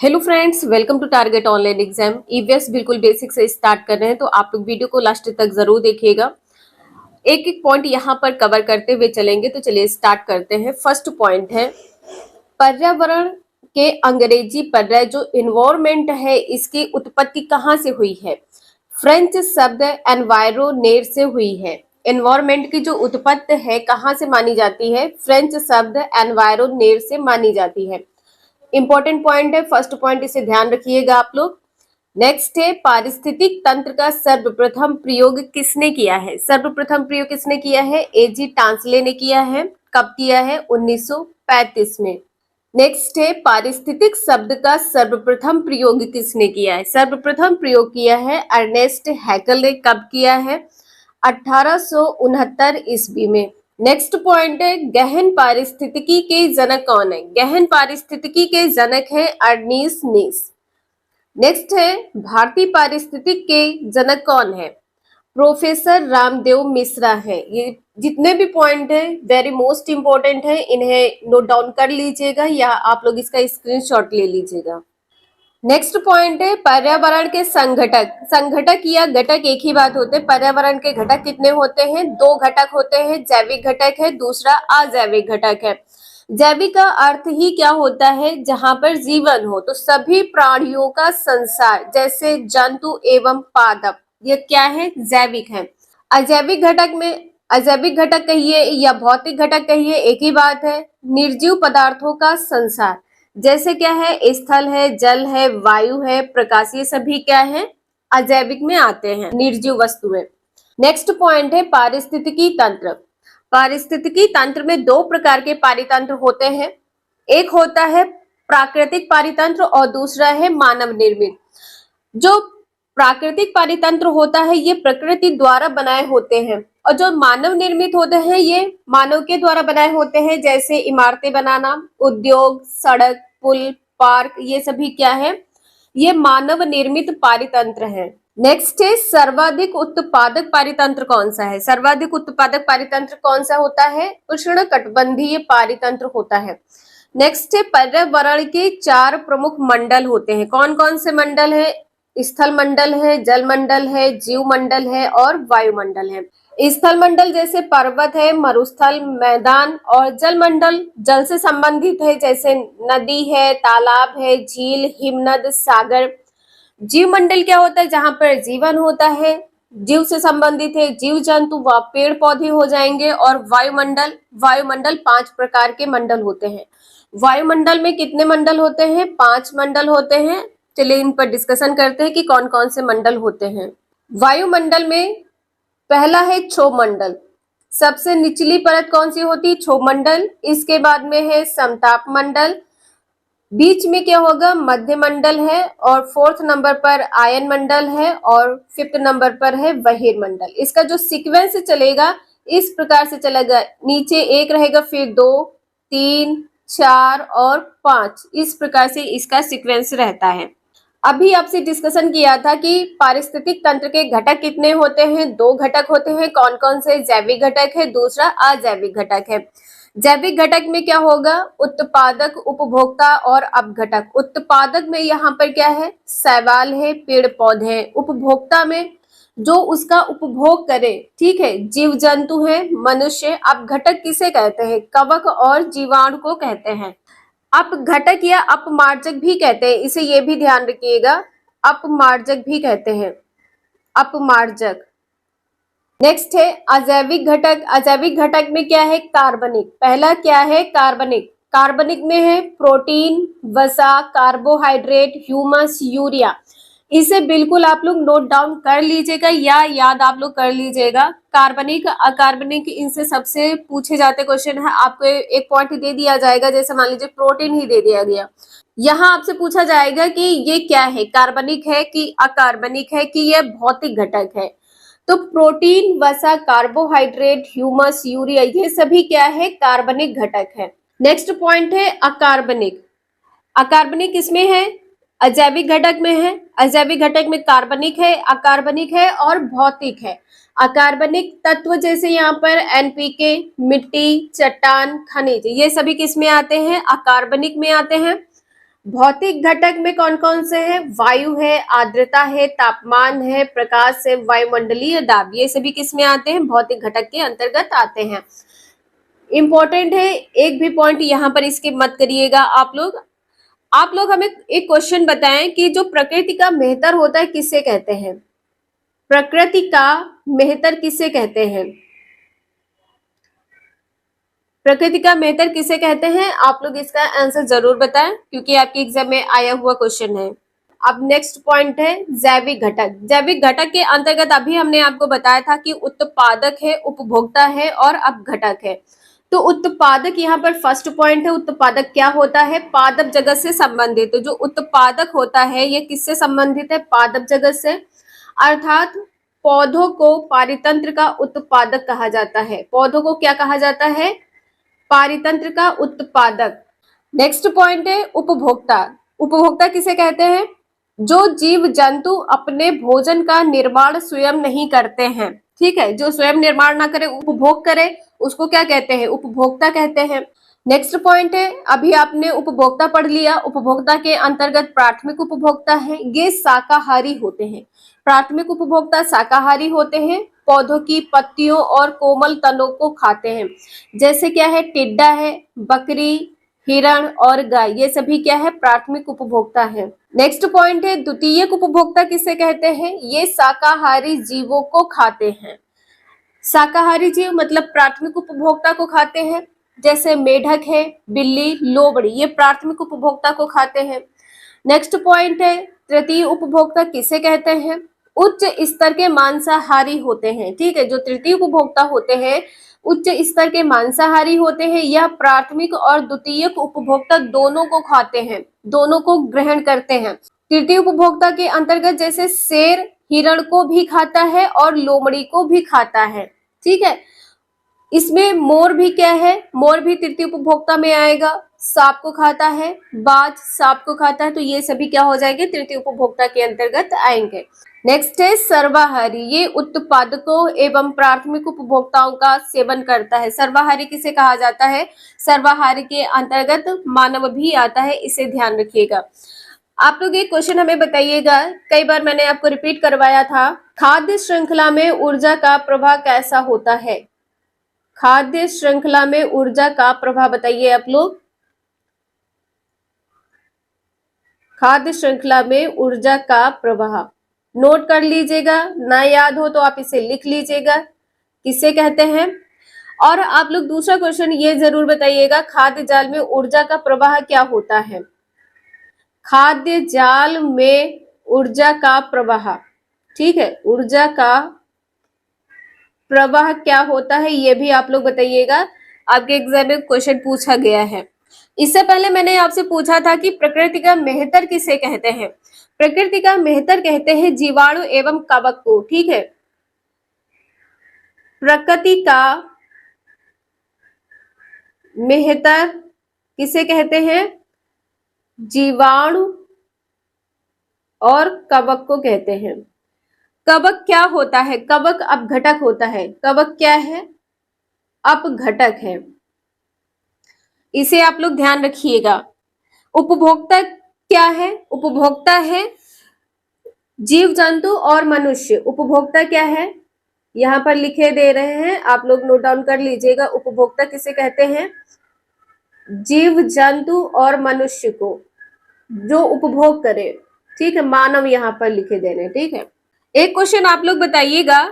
Hello friends, welcome to target online exam. EVS बिल्कुल बेसिक से स्टार्ट कर रहे हैं, तो आप लोग वीडियो को लास्ट तक जरूर देखिएगा। एक एक पॉइंट यहाँ पर कवर करते हुए चलेंगे। तो चलिए स्टार्ट करते हैं। फर्स्ट पॉइंट है पर्यावरण के अंग्रेजी पर्याय जो इन्वायरमेंट है, इसकी उत्पत्ति कहाँ से हुई है? फ्रेंच शब्द एनवायरोनेर से हुई है। एनवायरमेंट की जो उत्पत्ति है कहाँ से मानी जाती है? फ्रेंच शब्द एनवायरोनेर से मानी जाती है। इंपॉर्टेंट पॉइंट है, फर्स्ट पॉइंट, इसे ध्यान रखिएगा आप लोग। नेक्स्ट है पारिस्थितिक तंत्र का सर्वप्रथम प्रयोग किसने किया है? सर्वप्रथम प्रयोग किसने किया है? एजी टांसले ने किया है। कब किया है? 1935 में। नेक्स्ट है पारिस्थितिक शब्द का सर्वप्रथम प्रयोग किसने किया है? सर्वप्रथम प्रयोग किया है अर्नेस्ट हैकल ने। कब किया है? 1869 ईस्वी में। नेक्स्ट पॉइंट है गहन पारिस्थितिकी के जनक कौन है? गहन पारिस्थितिकी के जनक है अर्नीस नीस। नेक्स्ट है भारतीय पारिस्थितिक के जनक कौन है? प्रोफेसर रामदेव मिश्रा है। ये जितने भी पॉइंट है वेरी मोस्ट इंपॉर्टेंट है, इन्हें नोट डाउन कर लीजिएगा या आप लोग इसका स्क्रीनशॉट ले लीजिएगा। नेक्स्ट पॉइंट है पर्यावरण के संघटक। संघटक या घटक एक ही बात होते हैं। पर्यावरण के घटक कितने होते हैं? दो घटक होते हैं। जैविक घटक है, दूसरा अजैविक घटक है। जैविक का अर्थ ही क्या होता है? जहां पर जीवन हो। तो सभी प्राणियों का संसार, जैसे जंतु एवं पादप, ये क्या है? जैविक है। अजैविक घटक में, अजैविक घटक कहिए या भौतिक घटक कहिए, एक ही बात है। निर्जीव पदार्थों का संसार, जैसे क्या है? स्थल है, जल है, वायु है, प्रकाश, ये सभी क्या है? अजैविक में आते हैं, निर्जीव वस्तुएं। नेक्स्ट पॉइंट है पारिस्थितिकी तंत्र। पारिस्थितिकी तंत्र में दो प्रकार के पारितंत्र होते हैं। एक होता है प्राकृतिक पारितंत्र और दूसरा है मानव निर्मित। जो प्राकृतिक पारितंत्र होता है ये प्रकृति द्वारा बनाए होते हैं, और जो मानव निर्मित होते हैं ये मानव के द्वारा बनाए होते हैं। जैसे इमारतें बनाना, उद्योग, सड़क, पुल, पार्क, ये सभी क्या है? ये मानव निर्मित पारितंत्र है। नेक्स्ट है सर्वाधिक उत्पादक पारितंत्र कौन सा है? सर्वाधिक उत्पादक पारितंत्र कौन सा होता है? उष्णकटिबंधीय पारितंत्र होता है। नेक्स्ट है पर्यावरण के चार प्रमुख मंडल होते हैं। कौन कौन से मंडल है? स्थल मंडल है, जल मंडल है, जीव मंडल है और वायुमंडल है। स्थल मंडल जैसे पर्वत है, मरुस्थल, मैदान, और जल मंडल जल से संबंधित है, जैसे नदी है, तालाब है, झील, हिमनद, सागर। जीव मंडल क्या होता है? जहां पर जीवन होता है, जीव से संबंधित है, जीव जंतु व पेड़ पौधे हो जाएंगे। और वायुमंडल, वायुमंडल 5 प्रकार के मंडल होते हैं। वायुमंडल में कितने मंडल होते हैं? 5 मंडल होते हैं। चलिए इन पर डिस्कशन करते हैं कि कौन कौन से मंडल होते हैं। वायुमंडल में पहला है क्षोभ मंडल। सबसे निचली परत कौन सी होती है? क्षोभ मंडल। इसके बाद में है समताप मंडल। बीच में क्या होगा? मध्य मंडल है। और 4th नंबर पर आयन मंडल है। और 5th नंबर पर है बहिर मंडल। इसका जो सीक्वेंस चलेगा इस प्रकार से चलेगा, नीचे 1 रहेगा, फिर 2, 3, 4 और 5, इस प्रकार से इसका सीक्वेंस रहता है। अभी आपसे डिस्कशन किया था कि पारिस्थितिक तंत्र के घटक कितने होते हैं? 2 घटक होते हैं। कौन कौन से? जैविक घटक है, दूसरा अजैविक घटक है। जैविक घटक में क्या होगा? उत्पादक, उपभोक्ता और अपघटक। उत्पादक में यहाँ पर क्या है? शैवाल है, पेड़ पौधे हैं। उपभोक्ता में जो उसका उपभोग करे, ठीक है, जीव जंतु है, मनुष्य। अपघटक किसे कहते हैं? कवक और जीवाणु को कहते हैं। अपघटक या अपमार्जक भी कहते हैं, इसे ये भी ध्यान रखिएगा, अपमार्जक भी कहते हैं, अपमार्जक। नेक्स्ट है अजैविक घटक। अजैविक घटक में क्या है? कार्बनिक। पहला क्या है? कार्बनिक। कार्बनिक में है प्रोटीन, वसा, कार्बोहाइड्रेट, ह्यूमस, यूरिया। इसे बिल्कुल आप लोग नोट डाउन कर लीजिएगा या याद आप लोग कर लीजिएगा। कार्बनिक, अकार्बनिक, इनसे सबसे पूछे जाते क्वेश्चन है। आपको एक पॉइंट दे दिया जाएगा, जैसे मान लीजिए प्रोटीन ही दे दिया गया, यहाँ आपसे पूछा जाएगा कि ये क्या है? कार्बनिक है कि अकार्बनिक है कि यह भौतिक घटक है? तो प्रोटीन, वसा, कार्बोहाइड्रेट, ह्यूमस, यूरिया, ये सभी क्या है? कार्बनिक घटक है। नेक्स्ट पॉइंट है अकार्बनिक। अकार्बनिक किसमें है? अजैविक घटक में है। अजैविक घटक में कार्बनिक है, अकार्बनिक है और भौतिक है। अकार्बनिक तत्व जैसे यहाँ पर एनपीके, मिट्टी, चट्टान, खनिज, ये सभी किस में आते हैं? अकार्बनिक में आते हैं। भौतिक घटक में कौन कौन से हैं? वायु है, आर्द्रता है, तापमान है, प्रकाश है, वायुमंडलीय दाब, ये सभी किस में आते हैं? भौतिक घटक के अंतर्गत आते हैं। इंपॉर्टेंट है, एक भी पॉइंट यहाँ पर इसके मत करिएगा आप लोग हमें एक क्वेश्चन बताएं कि जो प्रकृति का मेहतर होता है किसे कहते हैं? प्रकृति का मेहतर किसे कहते हैं? प्रकृति का मेहतर किसे कहते हैं? आप लोग इसका आंसर जरूर बताएं, क्योंकि आपके एग्जाम में आया हुआ क्वेश्चन है। अब नेक्स्ट पॉइंट है जैविक घटक। जैविक घटक के अंतर्गत अभी हमने आपको बताया था कि उत्पादक है, उपभोक्ता है और अपघटक है। तो उत्पादक यहाँ पर फर्स्ट पॉइंट है। उत्पादक क्या होता है? पादप जगत से संबंधित। तो जो उत्पादक होता है ये किससे संबंधित है? पादप जगत से। अर्थात पौधों को पारितंत्र का उत्पादक कहा जाता है। पौधों को क्या कहा जाता है? पारितंत्र का उत्पादक। नेक्स्ट पॉइंट है उपभोक्ता। उपभोक्ता किसे कहते हैं? जो जीव जंतु अपने भोजन का निर्माण स्वयं नहीं करते हैं, ठीक है, जो स्वयं निर्माण ना करे, उपभोग करे, उसको क्या कहते हैं? उपभोक्ता कहते हैं। नेक्स्ट पॉइंट है, अभी आपने उपभोक्ता पढ़ लिया। उपभोक्ता के अंतर्गत प्राथमिक उपभोक्ता है, ये शाकाहारी होते हैं। प्राथमिक उपभोक्ता शाकाहारी होते हैं, पौधों की पत्तियों और कोमल तनों को खाते हैं। जैसे क्या है? टिड्डा है, बकरी, हिरण और गाय, ये सभी क्या है? प्राथमिक उपभोक्ता है। नेक्स्ट पॉइंट है द्वितीयक उपभोक्ता किसे कहते हैं? ये शाकाहारी जीवों को खाते हैं। शाकाहारी जीव मतलब प्राथमिक उपभोक्ता को खाते हैं। जैसे मेढक है, बिल्ली, लोमड़ी, ये प्राथमिक उपभोक्ता को खाते हैं। नेक्स्ट पॉइंट है तृतीय उपभोक्ता किसे कहते हैं? उच्च स्तर के मांसाहारी होते हैं, ठीक है। जो तृतीय उपभोक्ता होते हैं उच्च स्तर के मांसाहारी होते हैं। यह प्राथमिक और द्वितीयक उपभोक्ता दोनों को खाते हैं, दोनों को ग्रहण करते हैं। तृतीय उपभोक्ता के अंतर्गत जैसे शेर हिरण को भी खाता है और लोमड़ी को भी खाता है, ठीक है। इसमें मोर भी क्या है? मोर भी तृतीय उपभोक्ता में आएगा। सांप को खाता है, बाज सांप को खाता है, तो ये सभी क्या हो जाएंगे? तृतीय उपभोक्ता के अंतर्गत आएंगे। नेक्स्ट है सर्वाहारी। ये उत्पादकों एवं प्राथमिक उपभोक्ताओं का सेवन करता है। सर्वाहारी किसे कहा जाता है? सर्वाहारी के अंतर्गत मानव भी आता है, इसे ध्यान रखिएगा। आप लोग एक क्वेश्चन हमें बताइएगा, कई बार मैंने आपको रिपीट करवाया था। खाद्य श्रृंखला में ऊर्जा का प्रवाह कैसा होता है? खाद्य श्रृंखला में ऊर्जा का प्रवाह बताइए आप लोग। खाद्य श्रृंखला में ऊर्जा का प्रवाह नोट कर लीजिएगा, ना याद हो तो आप इसे लिख लीजिएगा, किसे कहते हैं। और आप लोग दूसरा क्वेश्चन ये जरूर बताइएगा, खाद्य जाल में ऊर्जा का प्रवाह क्या होता है? खाद्य जाल में ऊर्जा का प्रवाह, ठीक है, ऊर्जा का प्रवाह क्या होता है ये भी आप लोग बताइएगा। आपके एग्जाम में क्वेश्चन पूछा गया है। इससे पहले मैंने आपसे पूछा था कि प्रकृति का मेहतर किसे कहते हैं? प्रकृति का मेहतर कहते हैं जीवाणु एवं कवक को, ठीक है। प्रकृति का मेहतर किसे कहते हैं? जीवाणु और कवक को कहते हैं। कवक क्या होता है? कवक अपघटक होता है। कवक क्या है? अपघटक है, इसे आप लोग ध्यान रखिएगा। उपभोक्ता क्या है? उपभोक्ता है जीव जंतु और मनुष्य। उपभोक्ता क्या है? यहाँ पर लिखे दे रहे हैं, आप लोग नोट डाउन कर लीजिएगा। उपभोक्ता किसे कहते हैं? जीव जंतु और मनुष्य को, जो उपभोग करे, ठीक है। मानव यहाँ पर लिखे दे रहे हैं, ठीक है। एक क्वेश्चन आप लोग बताइएगा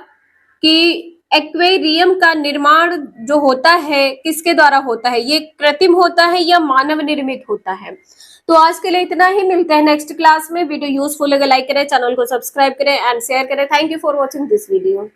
कि एक्वेरियम का निर्माण जो होता है किसके द्वारा होता है? ये कृत्रिम होता है या मानव निर्मित होता है? तो आज के लिए इतना ही, मिलते हैं नेक्स्ट क्लास में। वीडियो यूजफुल लगे लाइक करें, चैनल को सब्सक्राइब करें एंड शेयर करें। Thank you for watching this video.